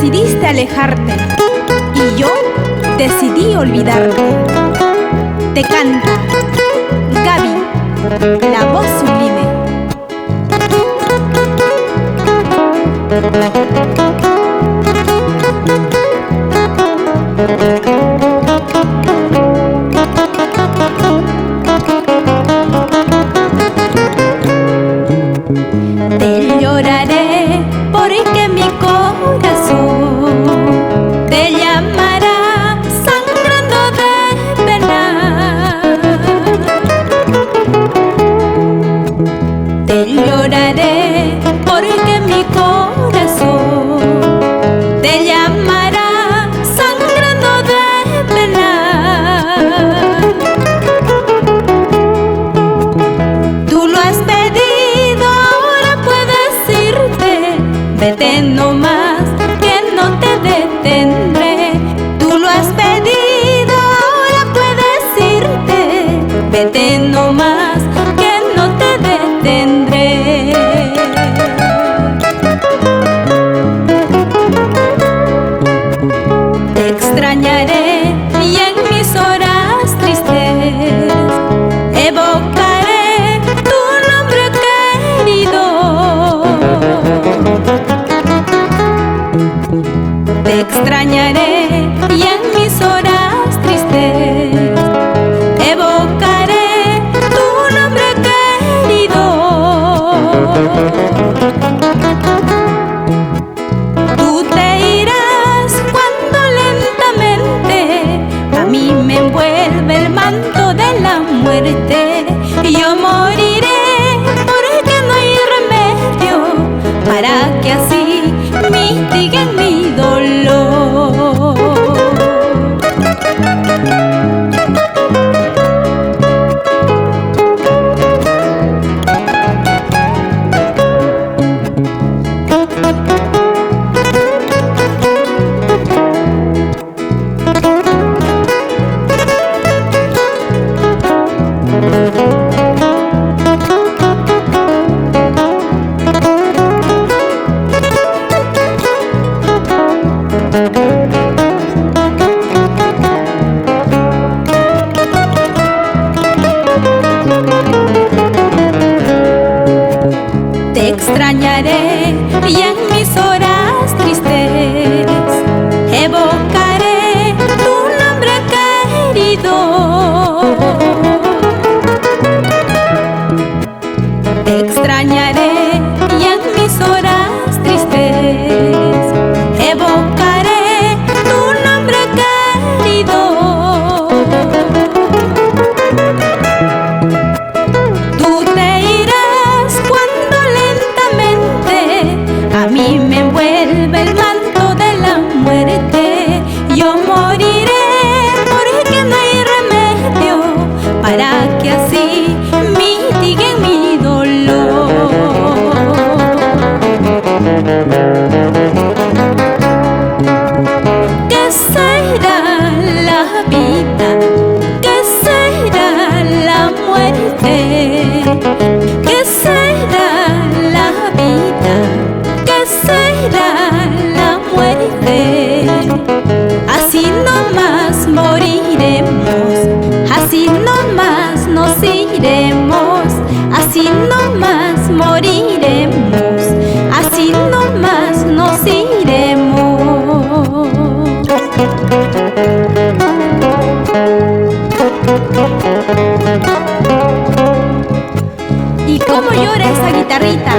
decidiste alejarte y yo decidí olvidarte. Te canta Gaby, la voz sublime. Te lloraré porque mi corazón te llamará sangrando de pena. Te lloraré porque mi corazón te llamará sangrando de pena. Tú lo has pedido, ahora puedes irte. Vete nomás, que no te detendré. Tú lo has pedido, ahora puedes irte. Vete nomás, que no te detendré. Te extrañaré y en mis horas tristes evocaré tu nombre querido. Te extrañaré y en mis horas tristes evocaré tu nombre querido. Tú te irás cuando lentamente a mí me envuelve el manto de la muerte. Y yo moriré porque no hay remedio para que así mitiguen mi dolor. Te extrañaré y en mis horas tristes evocaré tu nombre querido. Te extrañaré y en mis horas tristes evocaré tu nombre querido. Tú te irás cuando lentamente a mí me envuelve el manto de la muerte. Yo moriré porque no hay remedio para que así mitiguen mi dolor. ¿Qué será la vida? ¿Qué será la muerte? ¿Qué será la vida? ¿Qué será la muerte? Así nomás moriremos, así nomás nos iremos, así nomás moriremos, así nomás nos iremos. ¿Y cómo llora esa guitarrita?